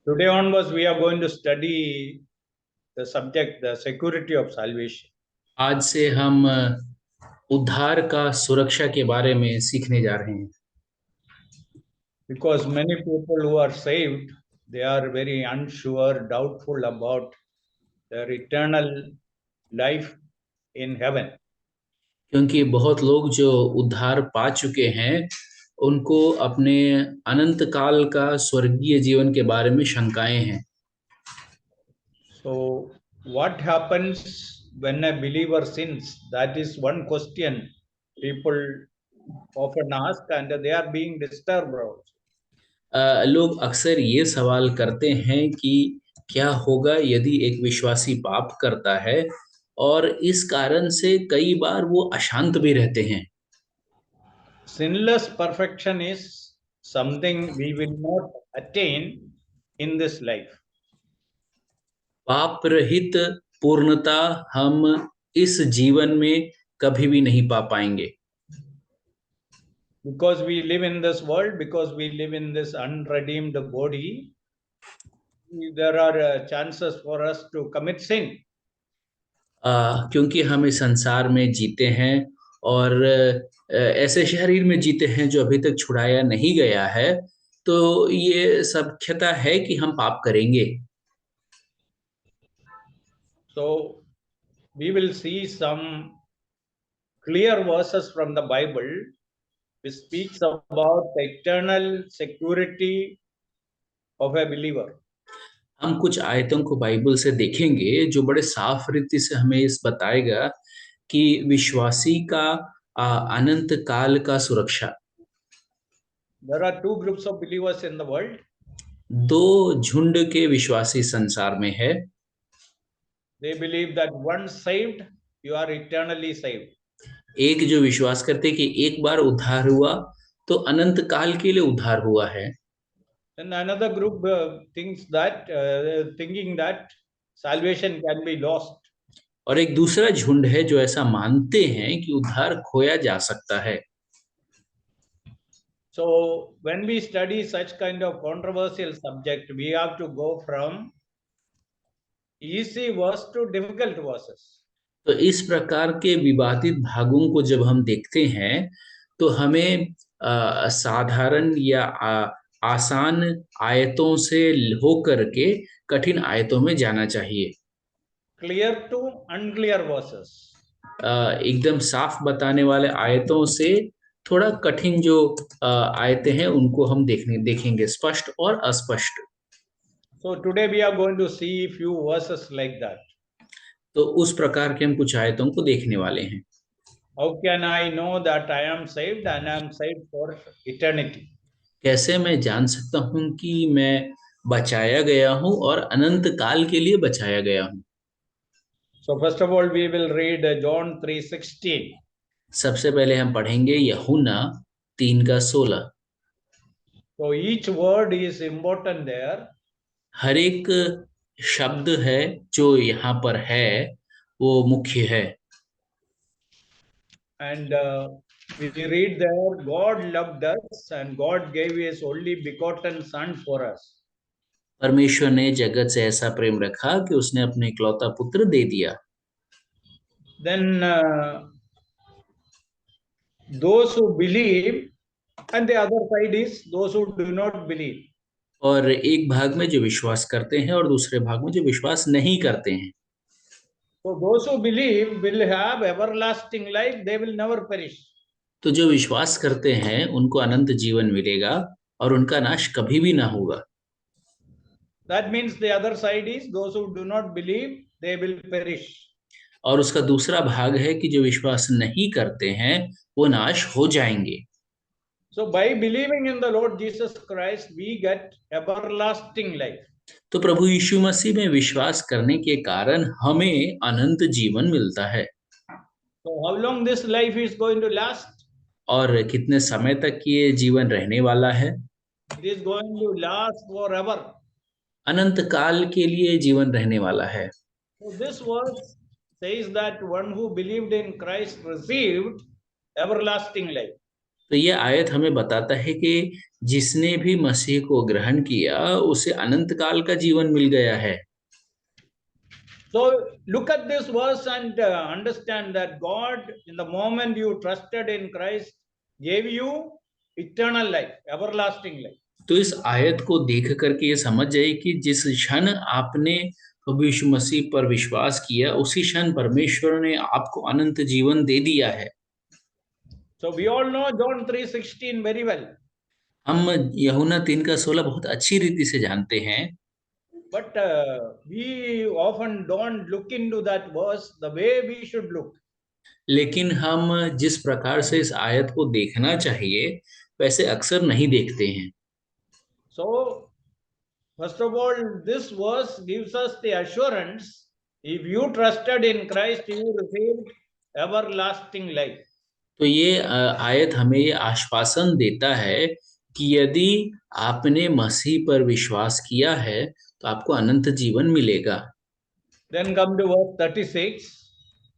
Today onwards, we are going to study the subject, the security of salvation. आज से हम उद्धार का सुरक्षा के बारे में सीखने जा रहे हैं। Because many people who are saved, they are very unsure, doubtful about their eternal life in heaven. क्योंकि बहुत लोग जो उद्धार पा चुके हैं उनको अपने अनंत काल का स्वर्गीय जीवन के बारे में शंकाएं हैं। So, what happens when a believer sins? That is one question people often ask, and they are being disturbed also. लोग अक्सर ये सवाल करते हैं कि क्या होगा यदि एक विश्वासी पाप करता है, और इस कारण से कई बार वो अशांत भी रहते हैं। Sinless perfection is something we will not attain in this life. पाप रहित पूर्णता हम इस जीवन में कभी भी नहीं पा पाएंगे। Because we live in this world, because we live in this unredeemed body, there are chances for us to commit sin. क्योंकि हम इस संसार में जीते हैं और ऐसे शरीर में जीते हैं जो अभी तक छुड़ाया नहीं गया है, तो ये सख्यता है कि हम पाप करेंगे। So we will see some clear verses from the Bible which speaks about the eternal security of a believer. हम कुछ आयतों को बाइबल से देखेंगे जो बड़े साफ रीति से हमें इस बताएगा कि विश्वासी का अनंत काल का सुरक्षा। There are two groups of believers in the world. दो झुंड के विश्वासी संसार में है। They believe that once saved, you are eternally saved. एक जो विश्वास करते कि एक बार उद्धार हुआ तो अनंत काल के लिए उद्धार हुआ है। And another group thinking that salvation can be lost. और एक दूसरा झुंड है जो ऐसा मानते हैं कि उद्धार खोया जा सकता है। So when we study such kind of controversial subject, we have to go from easy verse to difficult verses. तो इस प्रकार के विवादित भागों को जब हम देखते हैं तो हमें साधारण या आसान आयतों से होकर के कठिन आयतों में जाना चाहिए। Clear to unclear verses. एकदम साफ बताने वाले आयतों से थोड़ा कठिन जो आयतें हैं उनको हम देखेंगे, स्पष्ट और अस्पष्ट। So today we are going to see few verses like that. तो उस प्रकार के हम कुछ आयतों को देखने वाले हैं। How can I know that I am saved and I am saved for eternity? कैसे मैं जान सकता हूं कि मैं बचाया गया हूं और अनंत काल के लिए बचाया गया हूं? So first of all, we will read John 3:16. सबसे पहले हम पढ़ेंगे यूहन्ना 3:16। So each word is important there. हर एक शब्द है जो यहाँ पर है वो मुख्य है। And we read there, God loved us and God gave his only begotten son for us. परमेश्वर ने जगत से ऐसा प्रेम रखा कि उसने अपने इकलौता पुत्र दे दिया। Then those who believe, and the other side is those who do not believe. और एक भाग में जो विश्वास करते हैं और दूसरे भाग में जो विश्वास नहीं करते हैं। So those who believe will have everlasting life, they will never perish. तो जो विश्वास करते हैं उनको अनंत जीवन मिलेगा और उनका नाश कभी भी ना होगा। That means the other side is those who do not believe, they will perish. और उसका दूसरा भाग है कि जो विश्वास नहीं करते हैं वो नाश हो जाएंगे। So by believing in the Lord Jesus Christ, we get everlasting life. तो प्रभु यीशु मसीह में विश्वास करने के कारण हमें अनंत जीवन मिलता है। So how long this life is going to last? और कितने समय तक ये जीवन रहने वाला है? It is going to last forever. अनंत काल के लिए जीवन रहने वाला है। So this verse says that one who believed in Christ received everlasting life. तो ये आयत हमें बताता है कि जिसने भी मसीह को ग्रहण किया उसे अनंत काल का जीवन मिल गया है। So look at this verse and understand that God, in the moment you trusted in Christ, gave you eternal life, everlasting life. तो इस आयत को देख करके ये समझ जाइए कि जिस क्षण आपने प्रभु यीशु मसीह पर विश्वास किया उसी क्षण परमेश्वर ने आपको अनंत जीवन दे दिया है। So we all know John 3:16 very well. हम यूहन्ना 3:16 बहुत अच्छी रीति से जानते हैं, But we often don't look into that verse the way we should look. लेकिन हम जिस प्रकार से इस आयत को देखना चाहिए वैसे अक्सर नहीं देखते हैं। So first of all, this verse gives us the assurance, if you trusted in Christ, you received everlasting life. तो ये आयत हमें ये आश्वासन देता है कि यदि आपने मसीह पर विश्वास किया है तो आपको अनंत जीवन मिलेगा। Then come to verse 36.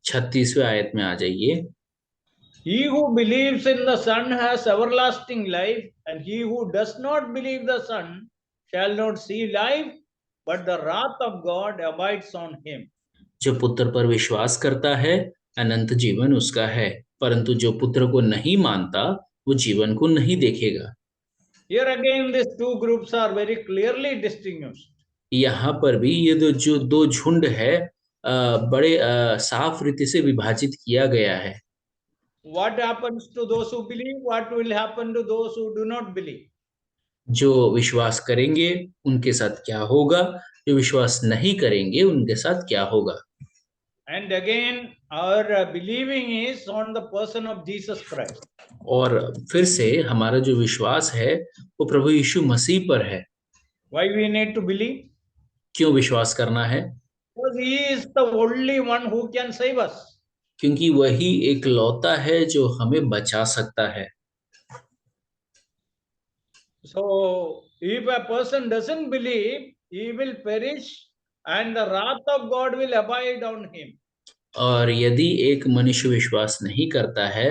36वें आयत में आ जाइए। He who believes in the Son has everlasting life, and he who does not believe the Son shall not see life, but the wrath of God abides on him. जो पुत्र पर विश्वास करता है अनंत जीवन उसका है, परंतु जो पुत्र को नहीं मानता वो जीवन को नहीं देखेगा। Here again, these two groups are very clearly distinguished. यहाँ पर भी ये जो दो झुंड है बड़े साफ रीति से विभाजित किया गया है। What happens to those who believe? What will happen to those who do not believe? जो विश्वास करेंगे उनके साथ क्या होगा, जो विश्वास नहीं करेंगे उनके साथ क्या होगा। And again, our believing is on the person of Jesus Christ. और फिर से हमारा जो विश्वास है वो प्रभु यीशु मसीह पर है। Why we need to believe? क्यों विश्वास करना है? Because he is the only one who can save us. क्योंकि वही एक लौता है जो हमें बचा सकता है। So if a person doesn't believe, he will perish and the wrath of God will abide on him. और यदि एक मनुष्य विश्वास नहीं करता है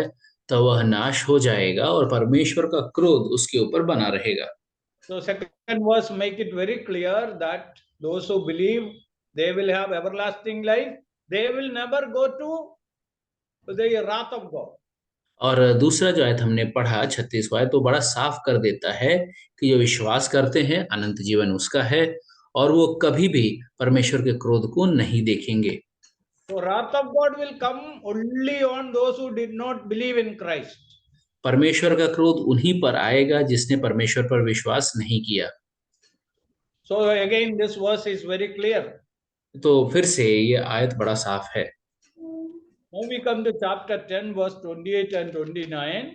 तो वह नाश हो जाएगा और परमेश्वर का क्रोध उसके ऊपर बना रहेगा। So second verse make it very clear that those who believe, they will have everlasting life. They will never go to the wrath of God. और दूसरा जो आयत हमने पढ़ा 36वां आयत तो बड़ा साफ कर देता है कि जो विश्वास करते हैं अनंत जीवन उसका है और वो कभी भी परमेश्वर के क्रोध को नहीं देखेंगे। So wrath of God will come only on those who did not believe in Christ. परमेश्वर का क्रोध उन्हीं पर आएगा जिसने परमेश्वर पर विश्वास नहीं किया। So again this verse is very clear. तो फिर से ये आयत बड़ा साफ है। Now we come to chapter 10 verse 28 and 29.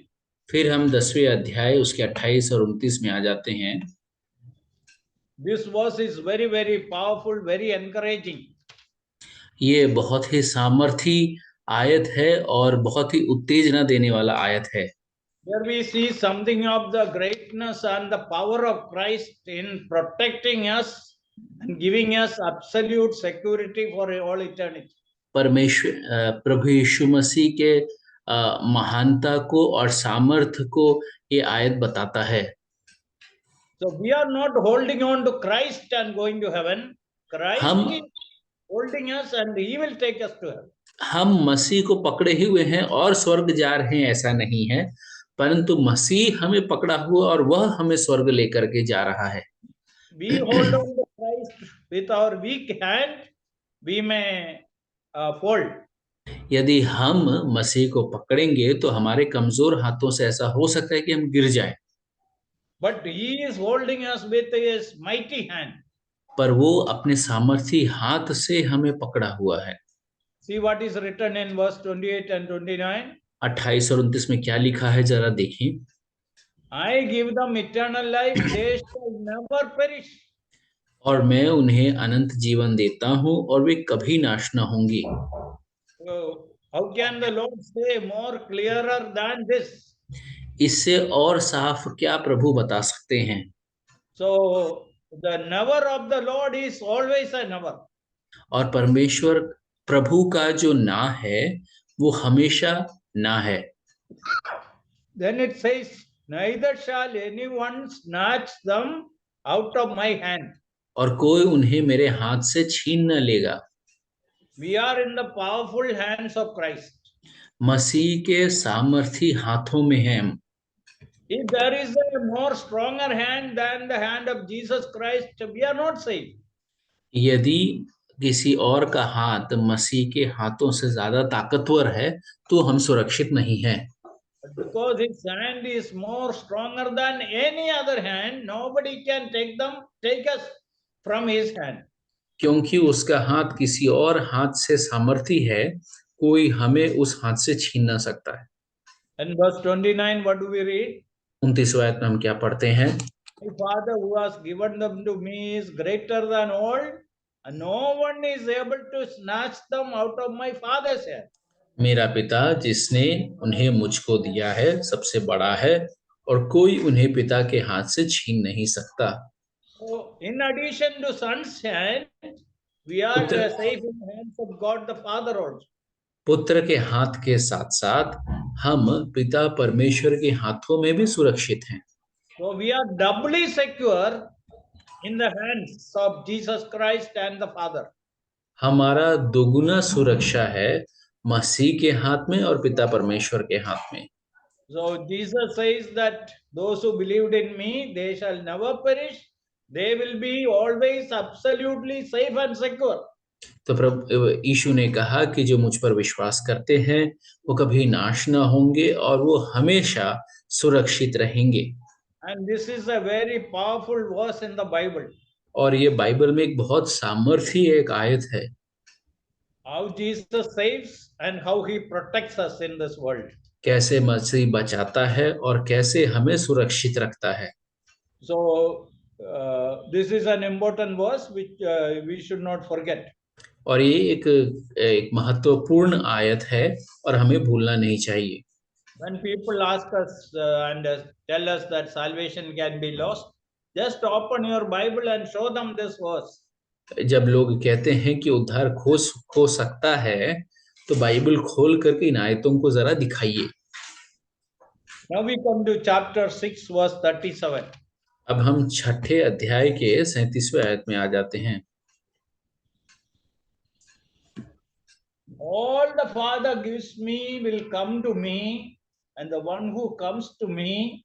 फिर हम 10वें अध्याय उसके 28 और 29 में आ जाते हैं। This verse is very, very powerful, very encouraging. ये बहुत ही सामर्थी आयत है और बहुत ही उत्तेजना देने वाला आयत है। Here we see something of the greatness and the power of Christ in protecting us and giving us absolute security for all eternity. परमेश्वर प्रभु यीशु मसीह के महानता को और सामर्थ्य को ये आयत बताता है। So we are not holding on to Christ and going to heaven. Christ is holding us and he will take us to heaven. हम मसीह को पकड़े हुए हैं और स्वर्ग जा रहे हैं ऐसा नहीं है, परंतु मसीह हमें पकड़ा हुआ और वह हमें स्वर्ग लेकर के जा रहा है। We hold on to Christ with our weak hand, we may fall. यदि हम मसीह को पकड़ेंगे तो हमारे कमजोर हाथों से ऐसा हो सकता है कि हम गिर जाएं। But he is holding us with his mighty hand. पर वो अपने सामर्थी हाथ से हमें पकड़ा हुआ है। See what is written in verse 28 and 29. 28 और 29 में क्या लिखा है जरा देखें। I give them eternal life, they shall never perish. और मैं उन्हें अनंत जीवन देता हूँ और वे कभी नाश न होंगी। So how can the Lord say more clearer than this? इससे और साफ क्या प्रभु बता सकते हैं? So the never of the Lord is always a never. और परमेश्वर प्रभु का जो ना है वो हमेशा ना है। then it says, neither shall anyone snatch them out of my hand. और कोई उन्हें मेरे हाथ से छीन न लेगा। We are in the powerful hands of Christ. मसीह के सामर्थी हाथों में हैं हम। If there is a more stronger hand than the hand of Jesus Christ, we are not safe. यदि किसी और का हाथ मसीह के हाथों से ज्यादा ताकतवर है तो हम सुरक्षित नहीं हैं। But because his hand is more stronger than any other hand, nobody can take us from his hand. क्योंकि उसका हाथ किसी और हाथ से सामर्थी है, कोई हमें उस हाथ से छीन ना सकता है। And verse 29, what do we read? 29वें आयत में हम क्या पढ़ते हैं? My Father who has given them to me is greater than all, and no one is able to snatch them out of my Father's hand. मेरा पिता जिसने उन्हें मुझको दिया है सबसे बड़ा है, और कोई उन्हें पिता के हाथ से छीन नहीं सकता। So, in addition to Son's hand, we are safe in the hands of God the Father also. पुत्र के हाथ के साथ साथ हम पिता परमेश्वर के हाथों में भी सुरक्षित हैं। So we are doubly secure in the hands of Jesus Christ and the Father. हमारा दोगुना सुरक्षा है मसीह के हाथ में और पिता परमेश्वर के हाथ में। So Jesus says that those who believed in me, they shall never perish. They will be always absolutely safe and secure. तो प्रभु यीशु ने कहा कि जो मुझ पर विश्वास करते हैं वो कभी नाश ना होंगे और वो हमेशा सुरक्षित रहेंगे। And this is a very powerful verse in the Bible. और ये बाइबल में एक बहुत सामर्थी एक आयत है। How Jesus saves and how he protects us in this world. कैसे मसीह बचाता है और कैसे हमें सुरक्षित रखता है। So this is an important verse which we should not forget. और ये एक महत्वपूर्ण आयत है और हमें भूलना नहीं चाहिए। When people ask us and tell us that salvation can be lost, just open your Bible and show them this verse. जब लोग कहते हैं कि उद्धार खो सकता है तो बाइबल खोल करके इन आयतों को जरा दिखाइए। Now we come to chapter 6 verse 37. अब हम 6ठे अध्याय के 37वें आयत में आ जाते हैं। All the Father gives me will come to me, and the one who comes to me,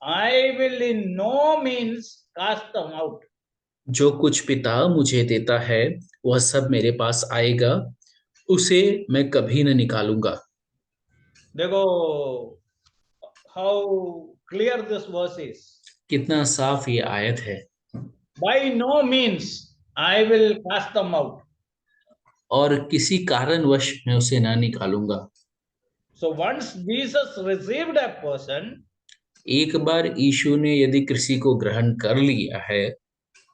I will in no means cast them out. जो कुछ पिता मुझे देता है वह सब मेरे पास आएगा, उसे मैं कभी न निकालूंगा। देखो how clear this verse is. कितना साफ ये आयत है। By no means I will cast them out. और किसी कारणवश मैं उसे ना निकालूंगा। So once Jesus received a person, एक बार यीशु ने यदि किसी को ग्रहण कर लिया है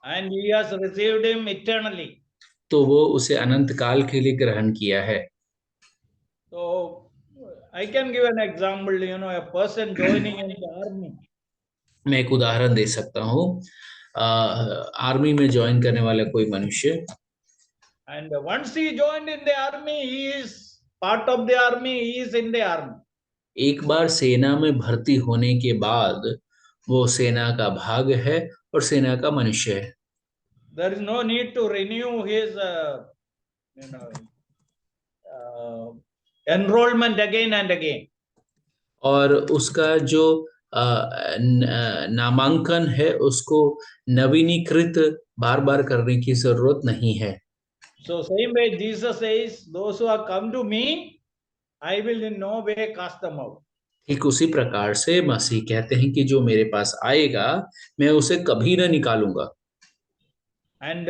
and he has received him eternally, तो वो उसे अनंत काल के लिए ग्रहण किया है। so I can give an example, a person joining in the army. मैं एक उदाहरण दे सकता हूँ। आर्मी में ज्वाइन करने वाला कोई मनुष्य, And once he joined in the army, he is part of the army, he is in the army. एक बार सेना में भर्ती होने के बाद वो सेना का भाग है और सेना का मनुष्य है। There is no need to renew his enrollment again and again. और उसका जो नामांकन है उसको नवीनीकृत बार बार करने की जरूरत नहीं है। So same way Jesus says, those who have come to me, I will in no way cast them out. ठीक उसी प्रकार से मसीह कहते हैं कि जो मेरे पास आएगा मैं उसे कभी न निकालूंगा। And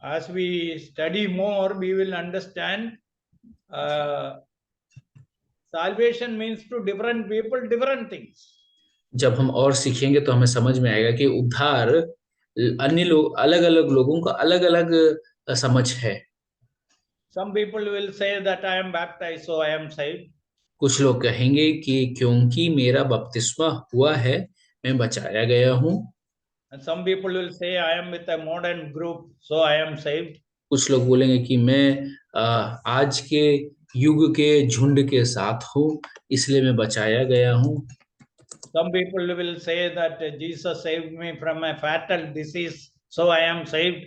as we study more, we will understand salvation means to different people different things. जब हम और सीखेंगे तो हमें समझ में आएगा कि उद्धार अन्य लोग अलग अलग लोगों का अलग अलग समझ है। Some people will say that I am baptized, so I am saved. कुछ लोग कहेंगे कि क्योंकि मेरा बपतिस्मा हुआ है मैं बचाया गया हूँ। And some people will say I am with a modern group, so I am saved. कुछ लोग बोलेंगे कि मैं आज के युग के झुंड के साथ हूँ इसलिए मैं बचाया गया हूँ। Some people will say that Jesus saved me from a fatal disease, so I am saved.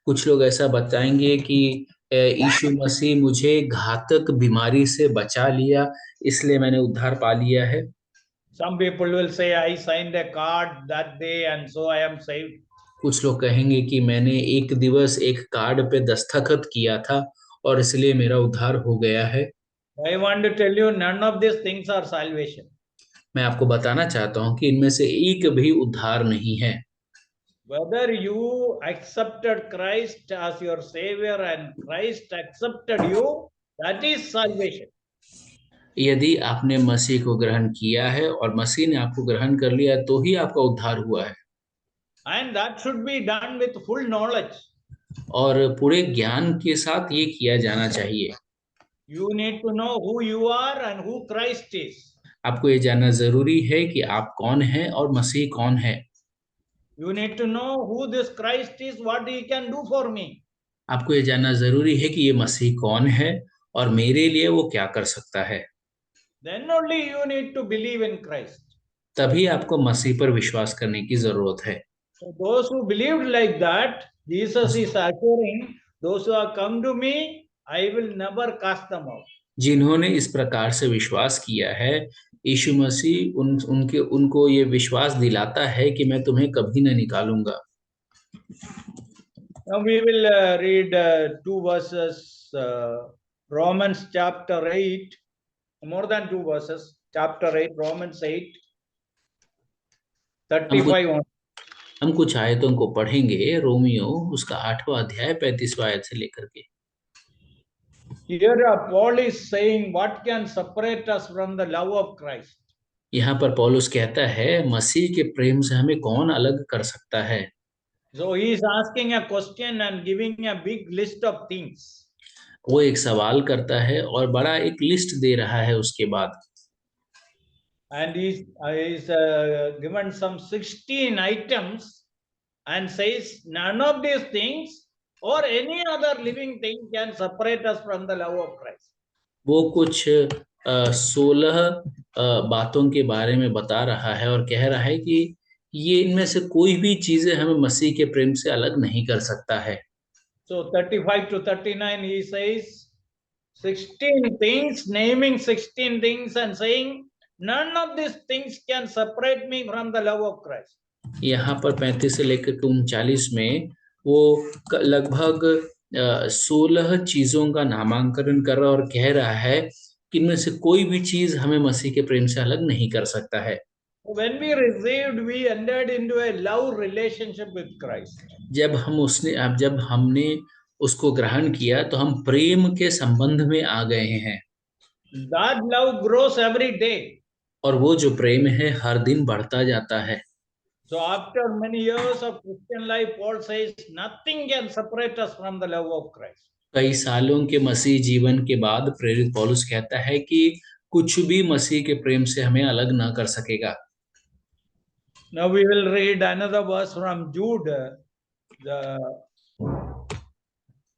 कुछ लोग ऐसा बताएंगे कि यीशु मसीह मुझे घातक बीमारी से बचा लिया, इसलिए मैंने उद्धार पा लिया है। Some people will say I signed a card that day and so I am saved. कुछ लोग कहेंगे कि मैंने एक दिवस एक कार्ड पे दस्तखत किया था और इसलिए मेरा उद्धार हो गया है। I want to tell you, none of these things are salvation. मैं आपको बताना चाहता हूं कि इनमें से एक भी उद्धार नहीं है। Whether you accepted Christ as your savior and Christ accepted you, that is salvation. यदि आपने मसीह को ग्रहण किया है और मसीह ने आपको ग्रहण कर लिया तो ही आपका उद्धार हुआ है। And that should be done with full knowledge. और पूरे ज्ञान के साथ ये किया जाना चाहिए। You need to know who you are and who Christ is. आपको ये जानना जरूरी है कि आप कौन हैं और मसीह कौन है। You need to know who this Christ is, what he can do for me. आपको ये जानना जरूरी है कि ये मसीह कौन है और मेरे लिए वो क्या कर सकता है। Then only you need to believe in Christ. तभी आपको मसीह पर विश्वास करने की जरूरत है। So those who believed like that, Jesus is assuring, those who have come to me, I will never cast them out. जिन्होंने इस प्रकार से विश्वास किया है, यीशु मसीह उनको ये विश्वास दिलाता है कि मैं तुम्हें कभी न निकालूंगा। Now we will read two verses, Romans chapter 8, more than two verses, chapter 8, Romans 8, 35. हम कुछ आयतों को पढ़ेंगे, रोमियो उसका 8वां अध्याय 35वां आयत से लेकर के। Here Paul is saying, what can separate us from the love of Christ? यहाँ पर पौलुस कहता है, मसीह के प्रेम से हमें कौन अलग कर सकता है। So he is asking a question and giving a big list of things. वो एक सवाल करता है और बड़ा एक लिस्ट दे रहा है उसके बाद। And he's given some 16 items and says none of these things or any other living thing can separate us from the love of Christ. वो कुछ 16 बातों के बारे में बता रहा है और कह रहा है कि ये इनमें से कोई भी चीजें हमें मसीह के प्रेम से अलग नहीं कर सकता है। So 35 to 39 he says 16 things, naming 16 things and saying none of these things can separate me from the love of Christ. यहाँ पर 35 से लेकर 39 में वो लगभग 16 चीजों का नामांकन कर रहा और कह रहा है कि इनमें से कोई भी चीज हमें मसीह के प्रेम से अलग नहीं कर सकता है। When we received, we entered into a love relationship with Christ. जब हमने उसको ग्रहण किया तो हम प्रेम के संबंध में आ गए हैं। That love grows every day. और वो जो प्रेम है हर दिन बढ़ता जाता है। So after many years of Christian life, Paul says nothing can separate us from the love of Christ. कई सालों के मसीह जीवन के बाद प्रेरित पौलुस कहता है कि कुछ भी मसीह के प्रेम से हमें अलग ना कर सकेगा। Now we will read another verse from Jude,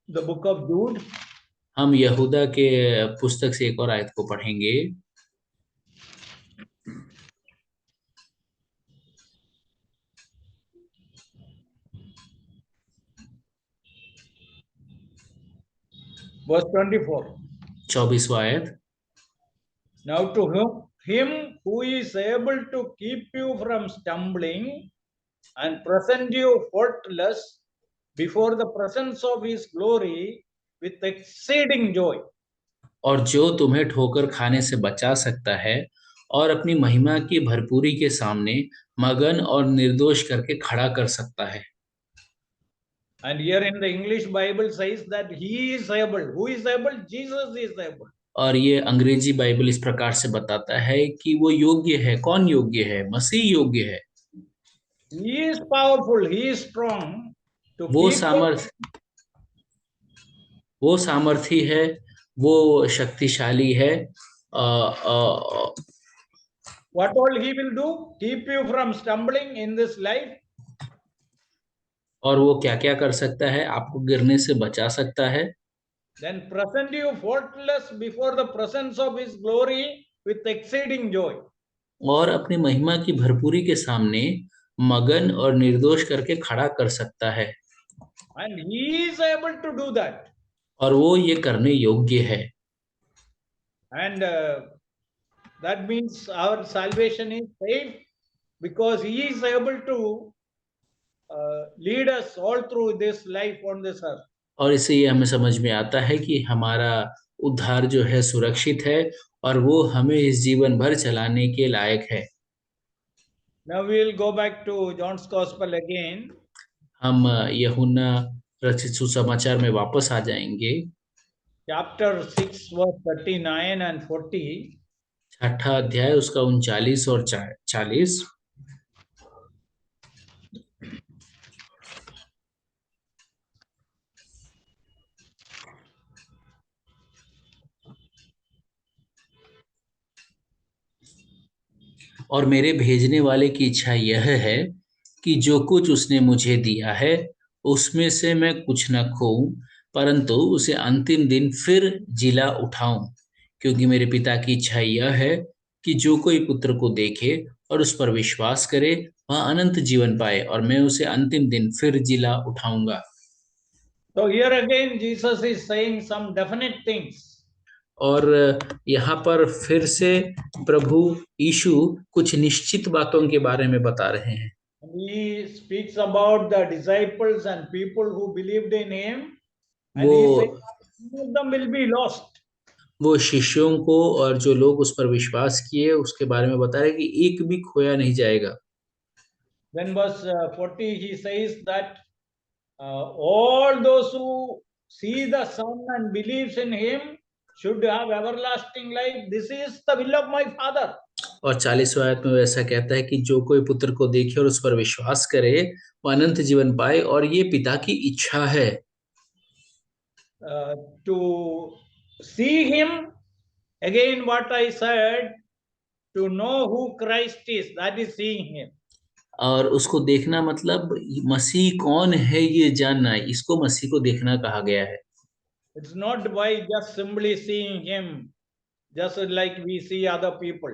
the book of Jude. हम यहूदा के पुस्तक से एक और आयत को पढ़ेंगे। Verse 24. 24वां आयत। Now to him who is able to keep you from stumbling and present you faultless before the presence of his glory with exceeding joy. और जो तुम्हें ठोकर खाने से बचा सकता है और अपनी महिमा की भरपूरी के सामने मगन और निर्दोष करके खड़ा कर सकता है। And here in the English Bible says that he is able. Who is able? Jesus is able. और ये अंग्रेजी बाइबल इस प्रकार से बताता है कि वो योग्य है। कौन योग्य है? मसीह योग्य है। He is powerful. He is strong. वो सामर्थी है, वो शक्तिशाली है। What all he will do? Keep you from stumbling in this life. और वो क्या क्या कर सकता है? आपको गिरने से बचा सकता है। Then present you faultless before the presence of his glory with exceeding joy. और अपनी महिमा की भरपूरी के सामने मगन और निर्दोष करके खड़ा कर सकता है, And he is able to do that. और वो ये करने योग्य है। And that means our salvation is safe because he is able to lead us all through this life on this earth. और इससे ये हमें समझ में आता है कि हमारा उद्धार जो है सुरक्षित है, और वो हमें इस जीवन भर चलाने के लायक है। Now we will go back to John's Gospel again. हम यूहन्ना रचित सुसमाचार में वापस आ जाएंगे। Chapter 6, verse 39 and 40. 6ठा अध्याय उसका 39 और 40। और मेरे भेजने वाले की इच्छा यह है कि जो कुछ उसने मुझे दिया है उसमें से मैं कुछ न खोऊं, परंतु उसे अंतिम दिन फिर जिला उठाऊं, क्योंकि मेरे पिता की इच्छा यह है कि जो कोई पुत्र को देखे और उस पर विश्वास करे वह अनंत जीवन पाए, और मैं उसे अंतिम दिन फिर जिला उठाऊंगा। So here again Jesus is saying some definite things. और यहाँ पर फिर से प्रभु यीशु कुछ निश्चित बातों के बारे में बता रहे हैं। He speaks about the disciples and people who believed in him, and वो he says some of them will be lost. वो शिष्यों को और जो लोग उस पर विश्वास किए उसके बारे में बता रहे कि एक भी खोया नहीं जाएगा। Then verse 40 he says that all those who see the Son and believes in him should have everlasting life. This is the will of my Father. और 40वें आयत में वैसा कहता है कि जो कोई पुत्र को देखे और उस पर विश्वास करे वो अनंत जीवन पाए, और ये पिता की इच्छा है। To see him, again what I said, to know who Christ is, that is seeing him. और उसको देखना मतलब मसीह कौन है ये जानना, इसको मसीह को देखना कहा गया है। It's not by just simply seeing him, just like we see other people.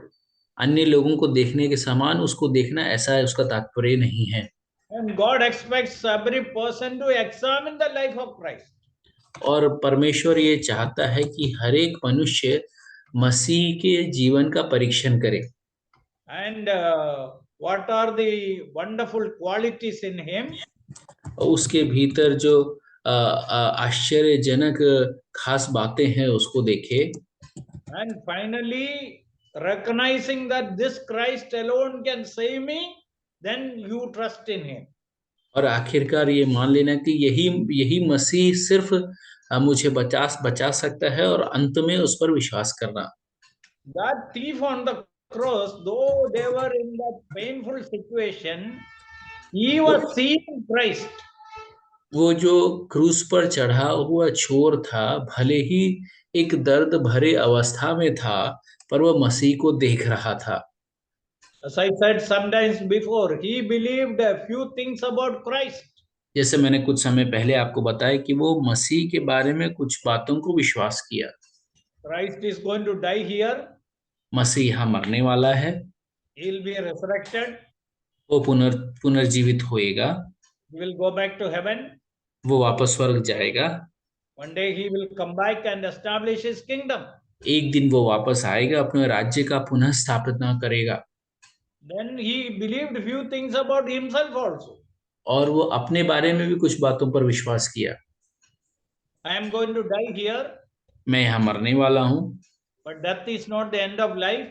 अन्य लोगों को देखने के समान उसको देखना, ऐसा है उसका तात्पर्य नहीं है। And God expects every person to examine the life of Christ. और परमेश्वर ये चाहता है कि हर एक मनुष्य मसीह के जीवन का परीक्षण करे। And what are the wonderful qualities in him? और उसके भीतर जो आश्चर्यजनक खास बातें हैं उसको देखे। And finally, recognizing that this Christ alone can save me, then you trust in him. और आखिरकार ये मान लेना कि यही मसीह सिर्फ मुझे बचा सकता है, और अंत में उस पर विश्वास करना। That thief on the cross, though they were in that painful situation, he was seeing Christ. वो जो क्रूस पर चढ़ा हुआ चोर था, भले ही एक दर्द भरे अवस्था में था, पर वह मसीह को देख रहा था। As I said sometimes before, he believed a few things about Christ. जैसे मैंने कुछ समय पहले आपको बताया कि वो मसीह के बारे में कुछ बातों को विश्वास किया। Christ is going to die here. मसीह यहाँ मरने वाला है, He will be resurrected. वो पुनर्जीवित होएगा, He will go back to heaven. वो वापस स्वर्ग जाएगा। One day he will come back and establish his kingdom. एक दिन वो वापस आएगा, अपने राज्य का पुनः स्थापना करेगा। Then he believed few things about himself also. और वो अपने बारे में भी कुछ बातों पर विश्वास किया। I am going to die here. मैं यहाँ मरने वाला हूँ। But death is not the end of life.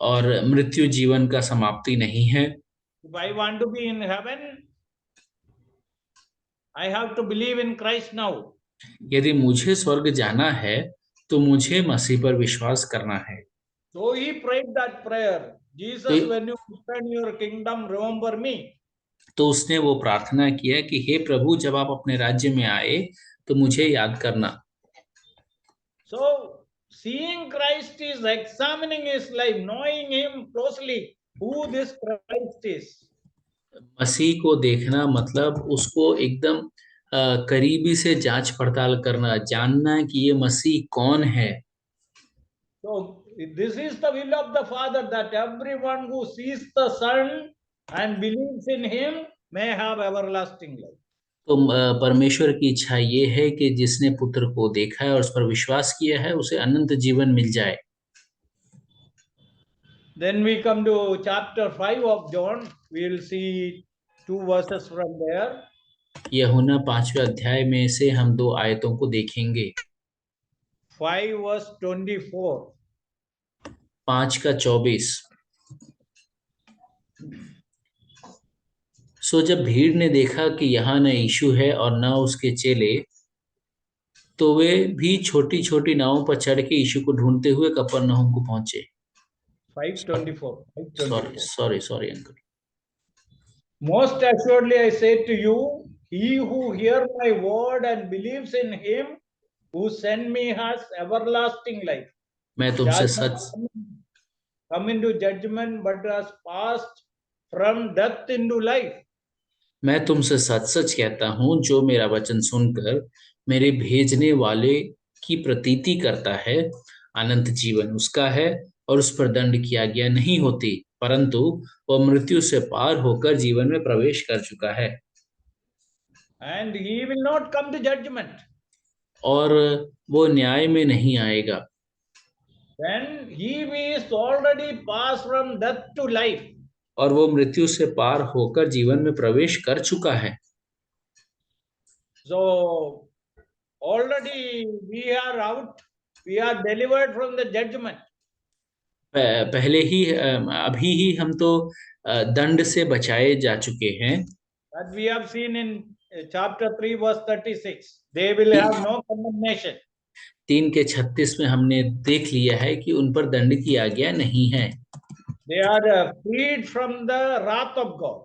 और मृत्यु जीवन का समाप्ति नहीं है। If I want to be in heaven, I have to believe in Christ now. यदि मुझे स्वर्ग जाना है तो मुझे मसीह पर विश्वास करना है। So he prayed that prayer. Jesus, when you return your kingdom, remember me. तो उसने वो प्रार्थना किया कि हे प्रभु, जब आप अपने राज्य में आए तो मुझे याद करना। So seeing Christ is examining his life, knowing him closely, who this Christ is. मसीह को देखना मतलब उसको एकदम करीबी से जांच पड़ताल करना, जानना कि ये मसीह कौन है। So this is the will of the Father, that everyone who sees the Son and believes in him may have everlasting life. तो परमेश्वर की इच्छा ये है कि जिसने पुत्र को देखा है और उस पर विश्वास किया है उसे अनंत जीवन मिल जाए। Then we come to chapter 5 of John. We will see 2 verses from there. यूहन्ना 5वें अध्याय में से हम 2 आयतों को देखेंगे। 5 verse 24. 5 का 24। सो जब भीड़ ने देखा कि यहाँ न यीशु है और न उसके चेले, तो वे भी छोटी छोटी नावों पर चढ़ के यीशु को ढूंढते हुए कफरनहूम को पहुंचे। 5:24. Sorry uncle. Most assuredly I say to you, he who hears my word and believes in him who sent me has everlasting life. मैं तुमसे Does not such come into judgment, but has passed from death into life. मैं तुमसे सच सच कहता हूँ, जो मेरा वचन सुनकर मेरे भेजने वाले की प्रतीति करता है, अनंत जीवन उसका है और उस पर दंड किया गया नहीं होती, परंतु वह मृत्यु से पार होकर जीवन में प्रवेश कर चुका है। And he will not come to judgment. और वो न्याय में नहीं आएगा। Then he is already passed from death to life. और वो मृत्यु से पार होकर जीवन में प्रवेश कर चुका है। So already we are out. We are delivered from the judgment. पहले ही अभी ही हम तो दंड से बचाए जा चुके हैं। That we have seen in chapter 3 verse 36. They will have no condemnation. 3 के 36 में हमने देख लिया है कि उन पर दंड किया गया नहीं है। They are freed from the wrath of God.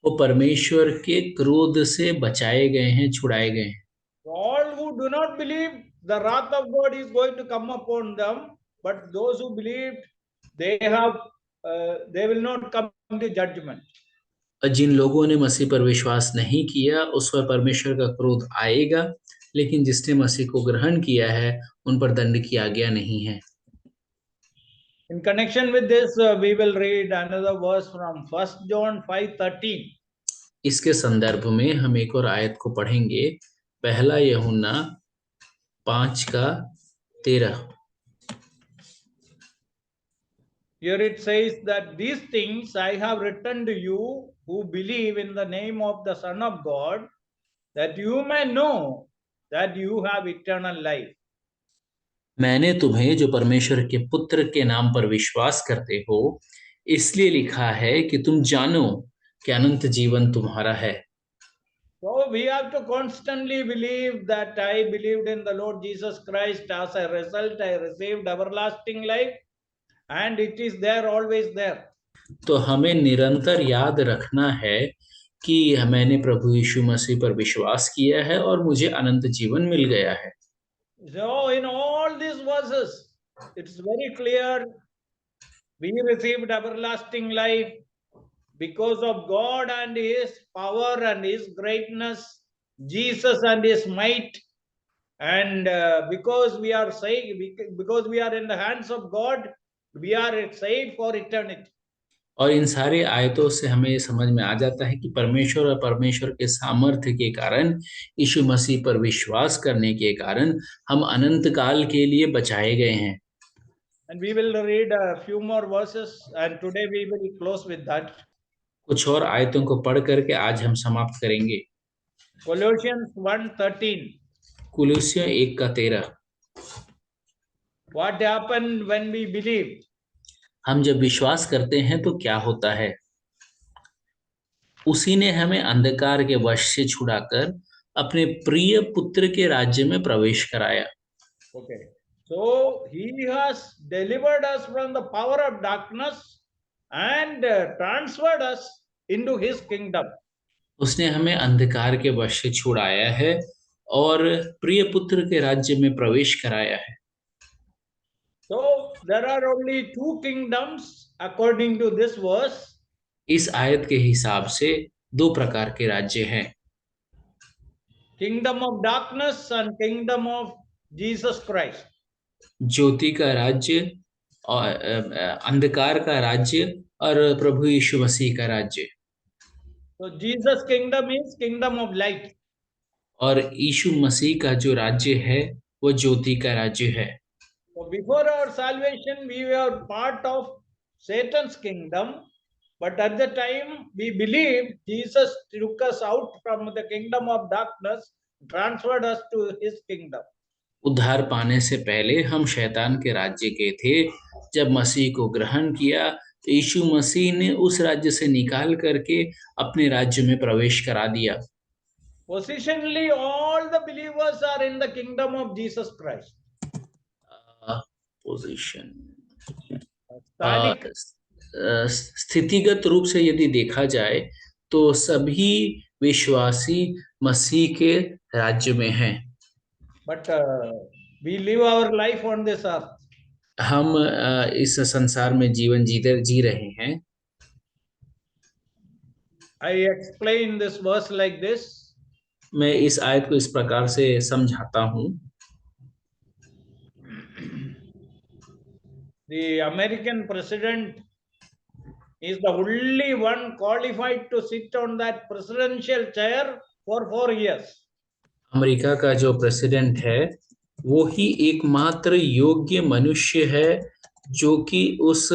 वो परमेश्वर के क्रोध से बचाए गए हैं, छुड़ाए गए हैं। All who do not believe, the wrath of God is going to come upon them. But those who believed, they will not come to judgment. और जिन लोगों ने मसीह पर विश्वास नहीं किया, उस पर परमेश्वर का क्रोध आएगा, लेकिन जिसने मसीह को ग्रहण किया है, उन पर दंड किया गया नहीं है। In connection with this, we will read another verse from 1 John 5:13. इसके संदर्भ में हम एक और आयत को पढ़ेंगे, पहला यूहन्ना 5 का 13। Here it says that these things I have written to you who believe in the name of the Son of God, that you may know that you have eternal life. मैंने तुम्हें जो परमेश्वर के पुत्र के नाम पर विश्वास करते हो, इसलिए लिखा है कि तुम जानो कि अनंत जीवन तुम्हारा है। So we have to constantly believe that I believed in the Lord Jesus Christ. As a result, I received everlasting life, and it is there, always there. तो हमें निरंतर याद रखना है कि मैंने प्रभु यीशु मसीह पर विश्वास किया है और मुझे अनंत जीवन मिल गया है। So in all these verses, it's very clear we received everlasting life because of God and his power and his greatness, Jesus and his might, and because we are saved, because we are in the hands of God, we are saved for eternity. और इन सारे आयतों से हमें ये समझ में आ जाता है कि परमेश्वर और परमेश्वर के सामर्थ्य के कारण, यीशु मसीह पर विश्वास करने के कारण हम अनंत काल के लिए बचाए गए हैं। And we will read a few more verses, and today we will close with that. कुछ और आयतों को पढ़ करके आज हम समाप्त करेंगे। Colossians 1:13. कुलुस्सियों 1 का 13। What happened when we believed? हम जब विश्वास करते हैं तो क्या होता है? उसी ने हमें अंधकार के वश से छुड़ाकर अपने प्रिय पुत्र के राज्य में प्रवेश कराया। Okay. So he has delivered us from the power of darkness and transferred us into his kingdom. उसने हमें अंधकार के वश से छुड़ाया है और प्रिय पुत्र के राज्य में प्रवेश कराया है। So there are only two kingdoms according to this verse. इस आयत के हिसाब से 2 प्रकार के राज्य हैं, Kingdom of darkness and kingdom of Jesus Christ. ज्योति का राज्य और अंधकार का राज्य और प्रभु यीशु मसीह का राज्य। So Jesus' kingdom is kingdom of light. और यीशु मसीह का जो राज्य है वो ज्योति का राज्य है। So before our salvation, we were part of Satan's kingdom, but at the time we believed, Jesus took us out from the kingdom of darkness, transferred us to his kingdom. उद्धार पाने से पहले हम शैतान के राज्य के थे। जब मसीह को ग्रहण किया तो यीशु मसीह ने उस राज्य से निकाल करके अपने राज्य में प्रवेश करा दिया। Positionally, all the believers are in the kingdom of Jesus Christ. Position Static. स्थितिगत रूप से यदि देखा जाए तो सभी विश्वासी मसीह के राज्य में हैं। But we live our life on this earth. हम इस संसार में जीवन जी रहे हैं। I explain this verse like this. मैं इस आयत को इस प्रकार से समझाता हूँ। The American president is the only one qualified to sit on that presidential chair for 4 years. America का जो प्रेसिडेंट है वो ही एकमात्र योग्य मनुष्य है जो कि उस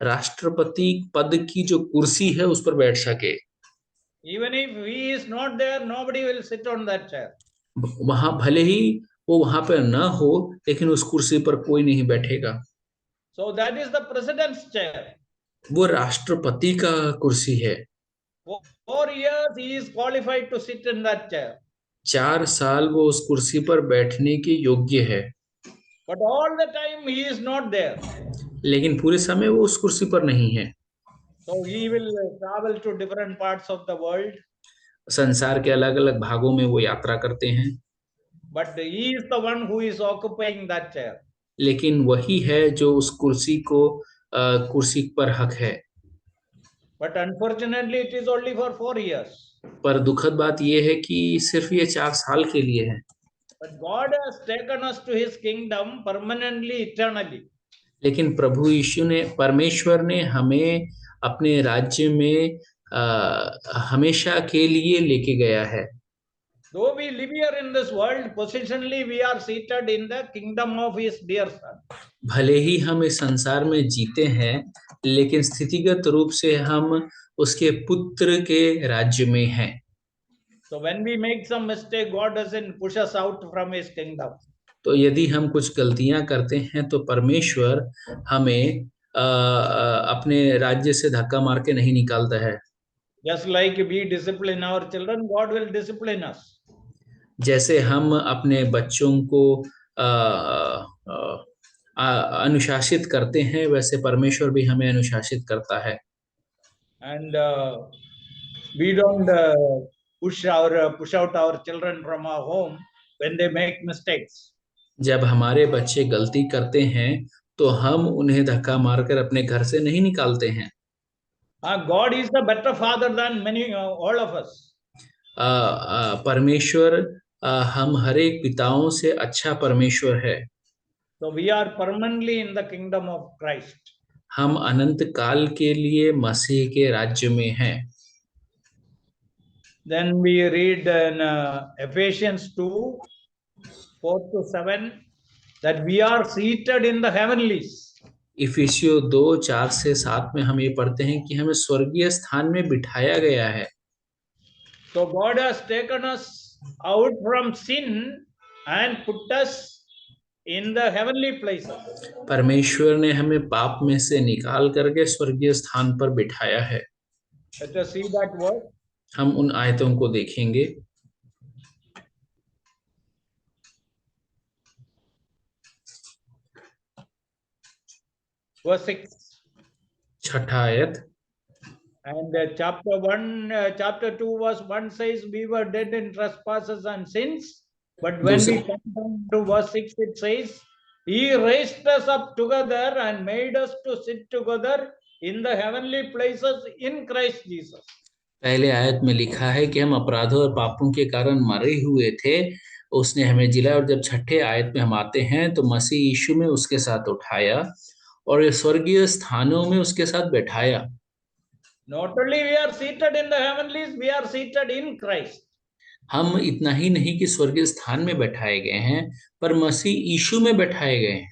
राष्ट्रपति पद की जो कुर्सी है उस पर बैठ सके। Even if he is not there, nobody will sit on that chair. वहां भले ही वो वहां पर न हो लेकिन उस कुर्सी पर कोई नहीं बैठेगा। So that is the president's chair. वो राष्ट्रपति का कुर्सी है। For 4 years he is qualified to sit in that chair. 4 साल वो उस कुर्सी पर बैठने के योग्य है। But all the time he is not there. लेकिन पूरे समय वो उस कुर्सी पर नहीं है। So he will travel to different parts of the world. संसार के अलग अलग भागों में वो यात्रा करते हैं। But he is the one who is occupying that chair. लेकिन वही है जो उस कुर्सी पर हक है। But unfortunately it is only for 4 years. पर दुखद बात यह है कि सिर्फ ये 4 साल के लिए है। But God has taken us to his kingdom permanently, eternally. लेकिन प्रभु यीशु ने परमेश्वर ने हमें अपने राज्य में हमेशा के लिए लेके गया है। Though we live here in this world, positionally we are seated in the kingdom of his dear son. भले ही हम इस संसार में जीते हैं लेकिन स्थितिगत रूप से हम उसके पुत्र के राज्य में हैं। So when we make some mistake, God doesn't push us out from his kingdom. तो यदि हम कुछ गलतियां करते हैं तो परमेश्वर हमें अपने राज्य से धक्का मार के नहीं निकालता है। Just like we discipline our children, God will discipline us. जैसे हम अपने बच्चों को अनुशासित करते हैं वैसे परमेश्वर भी हमें अनुशासित करता है। And we don't push out our children from our home when they make mistakes. जब हमारे बच्चे गलती करते हैं तो हम उन्हें धक्का मारकर अपने घर से नहीं निकालते हैं। God is the better father than all of us. परमेश्वर हम हर एक पिताओं से अच्छा परमेश्वर है। So we are permanently in the kingdom of Christ. हम अनंत काल के लिए मसीह के राज्य में हैं। Then we read in Ephesians 2:4-7 that we are seated in the heavenlies. इफिसियों 2:4-7 में हम ये पढ़ते हैं कि हमें स्वर्गीय स्थान में बिठाया गया है। So God has taken us out from sin and put us in the heavenly places. परमेश्वर ने हमें पाप में से निकाल करके स्वर्गीय स्थान पर बिठाया है। Let us see that word. हम उन आयतों को देखेंगे। Verse 6. छठा आयत। And chapter 2 verse 1 says we were dead in trespasses and sins, but when we come down to verse 6 it says he raised us up together and made us to sit together in the heavenly places in Christ Jesus. पहले आयत में लिखा है कि हम अपराधों और पापों के कारण मरे हुए थे, उसने हमें जिलाया, और जब छठे आयत में हम आते हैं तो मसीह यीशु में उसके साथ उठाया और ये स्वर्गीय स्थानों में उसके साथ बैठाया। Not only we are seated in the heavenlies, we are seated in Christ. हम इतना ही नहीं कि स्वर्गीय स्थान में बैठाए गए हैं, पर मसीह यीशु में बैठाए गए हैं।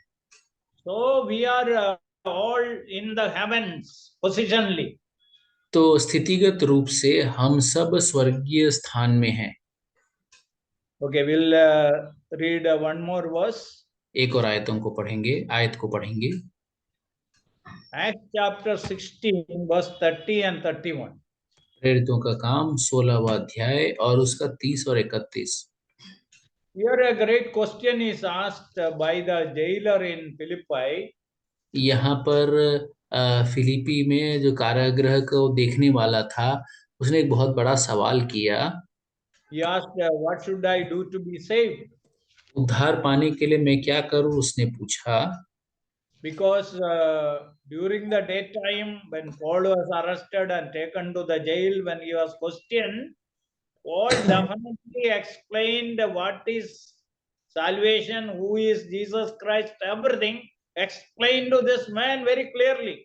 So we are all in the heavens positionally. तो स्थितिगत रूप से हम सब स्वर्गीय स्थान में हैं। Okay, we'll read one more verse. एक और आयत को पढ़ेंगे। Acts chapter 16, verse 30 and 31. प्रेरितों का काम 16वां अध्याय और उसका 30 और 31। Here a great question is asked by the jailer in Philippi. यहाँ पर फिलिपी में जो कारागृह को देखने वाला था, उसने एक बहुत बड़ा सवाल किया। He asked, what should I do to be saved? उद्धार पाने के लिए मैं क्या करूं, उसने पूछा। Because during the daytime, when Paul was arrested and taken to the jail, when he was questioned, Paul definitely explained what is salvation, who is Jesus Christ, everything explained to this man very clearly.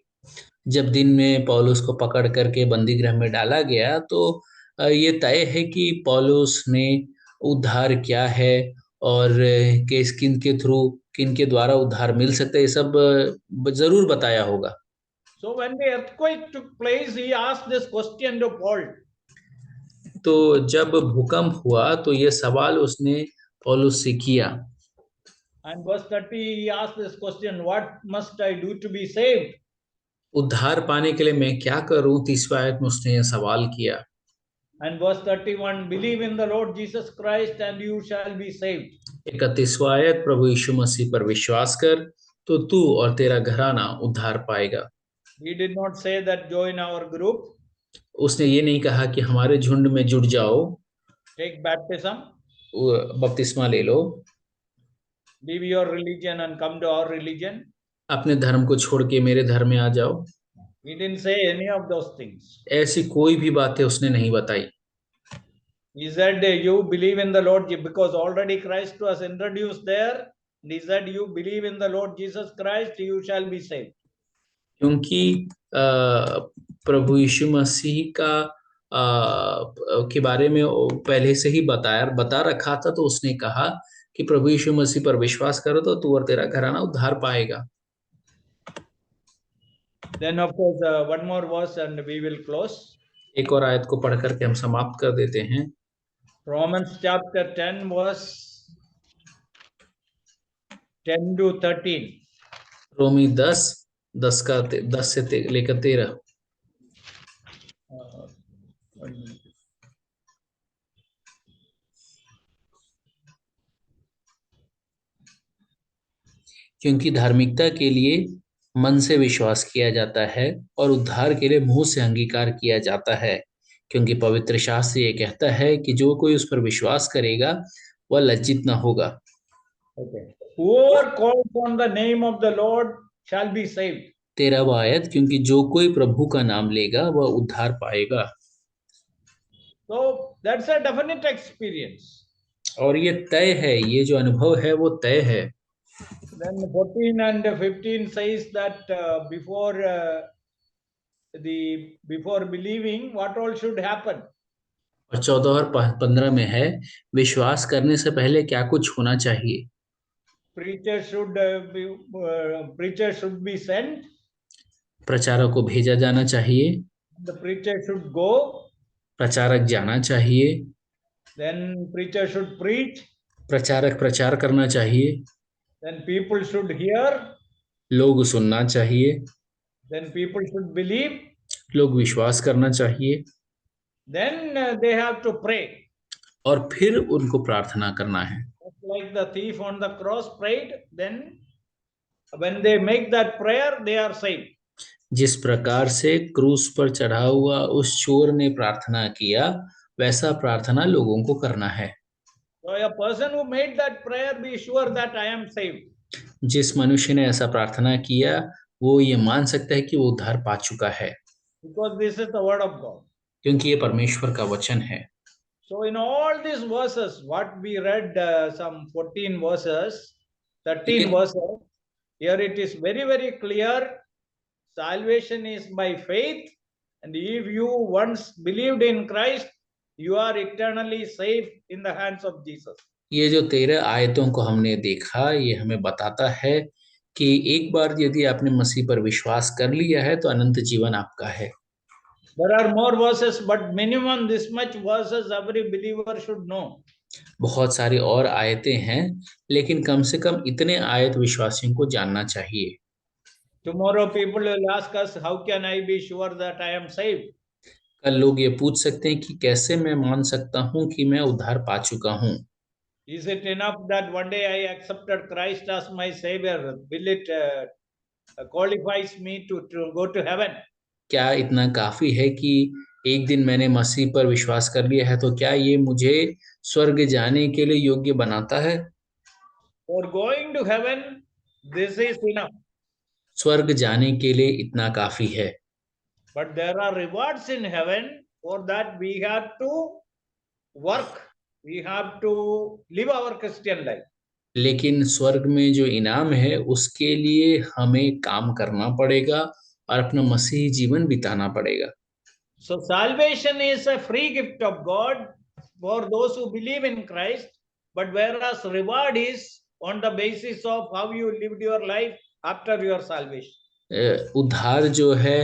जब दिन में पौलुस को पकड़ करके बंदी गृह में डाला गया, तो ये तय है कि पौलुस ने उद्धार क्या है और किस किन के द्वारा उद्धार मिल सकता है, ये सब जरूर बताया होगा। So when the earthquake took place, he asked this question to Paul. तो जब भूकंप हुआ तो ये सवाल उसने पौलुस से किया। And verse 30, he asked this question, what must I do to be saved? उद्धार पाने के लिए मैं क्या करूं, 30वां आयत में उसने ये सवाल किया। And verse 31, believe in the Lord Jesus Christ and you shall be saved. 31वां आयत, प्रभु यीशु मसीह पर विश्वास कर तो तू और तेरा घराना उद्धार पाएगा। He did not say that join our group, उसने ये नहीं कहा कि हमारे झुंड में जुड़ जाओ, take baptism, बपतिस्मा ले लो, leave your religion and come to our religion. अपने धर्म को छोड़ के मेरे धर्म में आ जाओ। He didn't say any of those things. ऐसी कोई भी बातें उसने नहीं बताई। He said, you believe in the Lord, because already Christ was introduced there. And he said, you believe in the Lord Jesus Christ, you shall be saved. क्योंकि प्रभु यीशु मसीह का के बारे में पहले से ही बता रखा था, तो उसने कहा कि प्रभु यीशु मसीह पर विश्वास करो तो तू और तेरा घराना उद्धार पाएगा। Then of course one more verse and we will close. एक और आयत को पढ़ करके हम समाप्त कर देते हैं। Romans chapter 10 verse 10 to 13. रोमी 10 से लेकर 13। क्योंकि धार्मिकता के लिए मन से विश्वास किया जाता है और उद्धार के लिए मुंह से अंगीकार किया जाता है, क्योंकि पवित्र शास्त्र ये कहता है कि जो कोई उस पर विश्वास करेगा वह लज्जित न होगा। Okay. Whoever calls on the name of the Lord shall be saved. 13वां आयत, क्योंकि जो कोई प्रभु का नाम लेगा वह उद्धार पाएगा। So that's a definite experience. और ये तय है, ये जो अनुभव है वो तय है। Then 14 and 15 says that before believing, what all should happen? और 14 और 15 में है, विश्वास करने से पहले क्या कुछ होना चाहिए। Preacher should be sent. प्रचारक को भेजा जाना चाहिए। The preacher should go. प्रचारक जाना चाहिए। Then preacher should preach. प्रचारक प्रचार करना चाहिए। Then people should hear. लोग सुनना चाहिए। Then people should believe. लोग विश्वास करना चाहिए। Then they have to pray. और फिर उनको प्रार्थना करना है। Just like the thief on the cross prayed, then when they make that prayer, they are saved. जिस प्रकार से क्रूस पर चढ़ा हुआ उस चोर ने प्रार्थना किया, वैसा प्रार्थना लोगों को करना है। So a person who made that prayer, be sure that I am saved. जिस मनुष्य ने ऐसा प्रार्थना किया, वो ये मान सकता है कि वो उद्धार पा चुका है, Because this is the word of God. क्योंकि ये परमेश्वर का वचन है। So in all these verses, what we read, some 14 verses, 13 verses, Here it is very, very clear. Salvation is by faith. And if you once believed in Christ, you are eternally safe in the hands of Jesus. ये जो 13 आयतों को हमने देखा, ये हमें बताता है कि एक बार यदि आपने मसीह पर विश्वास कर लिया है तो अनंत जीवन आपका है। There are more verses, but minimum this much verses every believer should know. बहुत सारी और आयतें हैं, लेकिन कम से कम इतने आयत विश्वासियों को जानना चाहिए। Tomorrow people will ask us, how can I be sure that I am saved? कल लोग ये पूछ सकते हैं कि कैसे मैं मान सकता हूँ कि मैं उद्धार पा चुका हूँ। Is it enough that one day I accepted Christ as my savior? Will it qualifies me to go to heaven? क्या इतना काफी है कि एक दिन मैंने मसीह पर विश्वास कर लिया है तो क्या ये मुझे स्वर्ग जाने के लिए योग्य बनाता है? For going to heaven, this is enough. स्वर्ग जाने के लिए इतना काफी है, But there are rewards in heaven. For that we have to work. We have to live our Christian life. लेकिन स्वर्ग में जो इनाम है उसके लिए हमें काम करना पड़ेगा और अपना मसीही जीवन बिताना पड़ेगा। So salvation is a free gift of God for those who believe in Christ. But whereas reward is on the basis of how you lived your life after your salvation. उद्धार जो है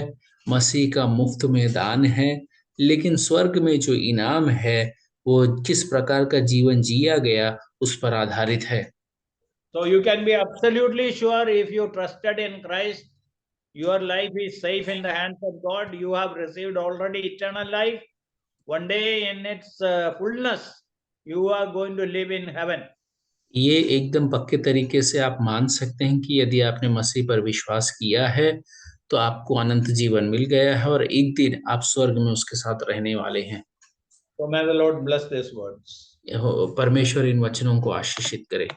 मसीह का मुफ्त में दान है, लेकिन स्वर्ग में जो इनाम है वो किस प्रकार का जीवन जिया गया उस पर आधारित है। So you can be absolutely sure if you trusted in Christ, your life is safe in the hands of God. You have received already eternal life. One day in its fullness, you are going to live in heaven. ये एकदम पक्के तरीके से आप मान सकते हैं कि यदि आपने मसीह पर विश्वास किया है तो आपको अनंत जीवन मिल गया है और एक दिन आप स्वर्ग में उसके साथ रहने वाले हैं। So may the Lord bless these words. परमेश्वर इन वचनों को आशीषित करे।